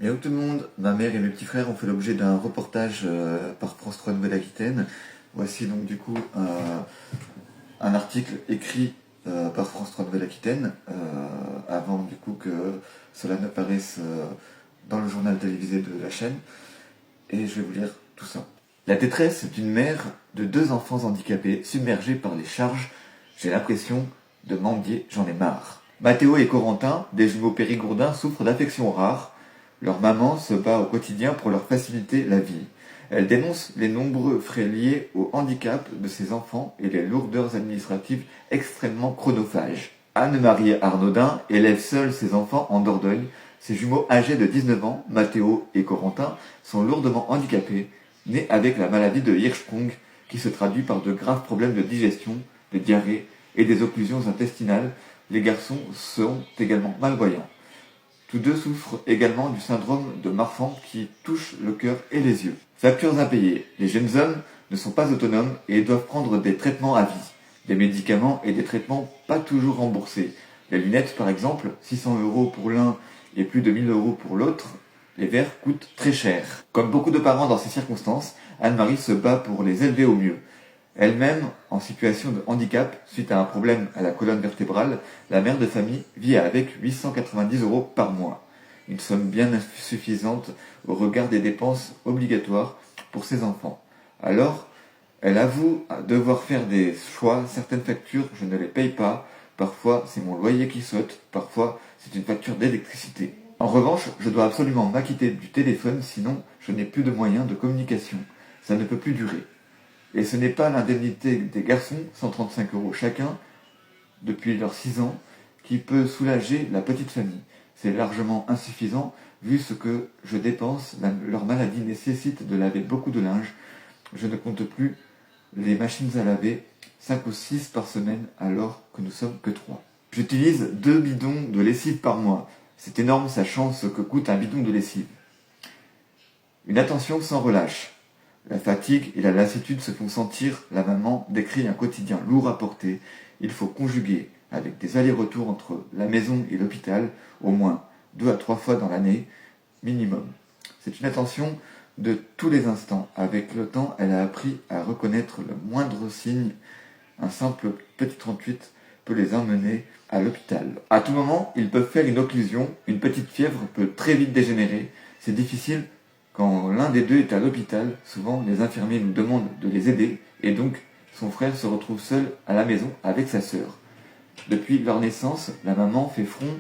Bien tout le monde, ma mère et mes petits frères ont fait l'objet d'un reportage par France 3 Nouvelle-Aquitaine. Voici donc du coup un article écrit par France 3 Nouvelle-Aquitaine avant du coup que cela ne paraisse dans le journal télévisé de la chaîne. Et je vais vous lire tout ça. La détresse d'une mère de 2 enfants handicapés submergés par les charges. J'ai l'impression de mendier, j'en ai marre. Mathéo et Corentin, des jumeaux périgourdins, souffrent d'affections rares. Leur maman se bat au quotidien pour leur faciliter la vie. Elle dénonce les nombreux frais liés au handicap de ses enfants et les lourdeurs administratives extrêmement chronophages. Anne-Marie Arnaudin élève seule ses enfants en Dordogne. Ses jumeaux âgés de 19 ans, Mathéo et Corentin, sont lourdement handicapés, nés avec la maladie de Hirschsprung, qui se traduit par de graves problèmes de digestion, de diarrhée et des occlusions intestinales. Les garçons sont également malvoyants. Tous deux souffrent également du syndrome de Marfan qui touche le cœur et les yeux. Factures impayées. Les jeunes hommes ne sont pas autonomes et doivent prendre des traitements à vie. Des médicaments et des traitements pas toujours remboursés. Les lunettes par exemple, 600 € pour l'un et plus de 1000 € pour l'autre. Les verres coûtent très cher. Comme beaucoup de parents dans ces circonstances, Anne-Marie se bat pour les élever au mieux. Elle-même, en situation de handicap, suite à un problème à la colonne vertébrale, la mère de famille vit avec 890 € par mois. Une somme bien insuffisante au regard des dépenses obligatoires pour ses enfants. Alors, elle avoue devoir faire des choix. Certaines factures, je ne les paye pas. Parfois, c'est mon loyer qui saute. Parfois, c'est une facture d'électricité. En revanche, je dois absolument m'acquitter du téléphone, sinon je n'ai plus de moyens de communication. Ça ne peut plus durer. Et ce n'est pas l'indemnité des garçons, 135 € chacun, depuis leurs 6 ans, qui peut soulager la petite famille. C'est largement insuffisant, vu ce que je dépense. Leur maladie nécessite de laver beaucoup de linge. Je ne compte plus les machines à laver, 5 ou 6 par semaine, alors que nous sommes que 3. J'utilise 2 bidons de lessive par mois. C'est énorme, sachant ce que coûte un bidon de lessive. Une attention sans relâche. La fatigue et la lassitude se font sentir. La maman décrit un quotidien lourd à porter. Il faut conjuguer avec des allers-retours entre la maison et l'hôpital, au moins 2 à 3 fois dans l'année, minimum. C'est une attention de tous les instants. Avec le temps, elle a appris à reconnaître le moindre signe. Un simple petit 38 peut les emmener à l'hôpital. À tout moment, ils peuvent faire une occlusion. Une petite fièvre peut très vite dégénérer. C'est difficile. Quand l'un des deux est à l'hôpital, souvent les infirmiers nous demandent de les aider et donc son frère se retrouve seul à la maison avec sa sœur. Depuis leur naissance, la maman fait front,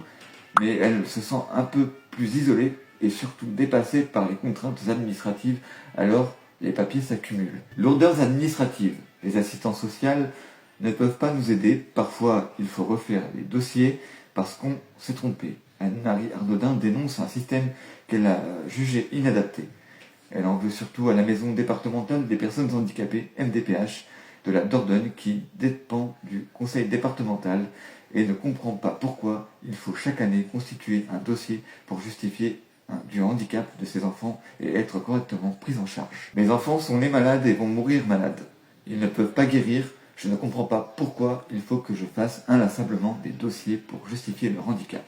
mais elle se sent un peu plus isolée et surtout dépassée par les contraintes administratives, alors les papiers s'accumulent. Lourdeurs administratives. Les assistantes sociales ne peuvent pas nous aider. Parfois, il faut refaire les dossiers parce qu'on s'est trompé. Anne-Marie Arnaudin dénonce un système qu'elle a jugé inadapté. Elle en veut surtout à la maison départementale des personnes handicapées, MDPH, de la Dordogne, qui dépend du conseil départemental et ne comprend pas pourquoi il faut chaque année constituer un dossier pour justifier du handicap de ses enfants et être correctement pris en charge. Mes enfants sont nés malades et vont mourir malades. Ils ne peuvent pas guérir. Je ne comprends pas pourquoi il faut que je fasse inlassablement des dossiers pour justifier leur handicap.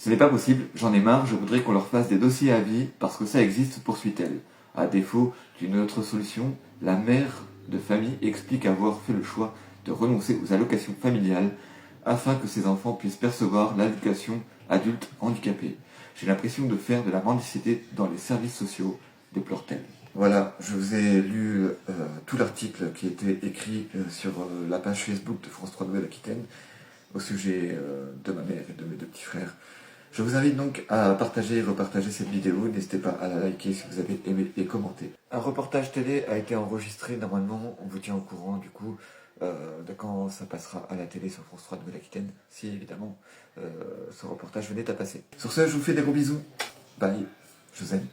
Ce n'est pas possible, j'en ai marre, je voudrais qu'on leur fasse des dossiers à vie parce que ça existe, poursuit-elle. À défaut d'une autre solution, la mère de famille explique avoir fait le choix de renoncer aux allocations familiales afin que ses enfants puissent percevoir l'allocation adulte handicapé. J'ai l'impression de faire de la mendicité dans les services sociaux, déplore-t-elle. Voilà, je vous ai lu tout l'article qui était écrit sur la page Facebook de France 3 Nouvelle-Aquitaine au sujet de ma mère et de mes 2 petits frères. Je vous invite donc à partager et repartager cette vidéo. N'hésitez pas à la liker si vous avez aimé et commenter. Un reportage télé a été enregistré. Normalement, on vous tient au courant du coup de quand ça passera à la télé sur France 3 Nouvelle-Aquitaine, si évidemment ce reportage venait à passer. Sur ce, je vous fais des gros bisous. Bye, je vous aime.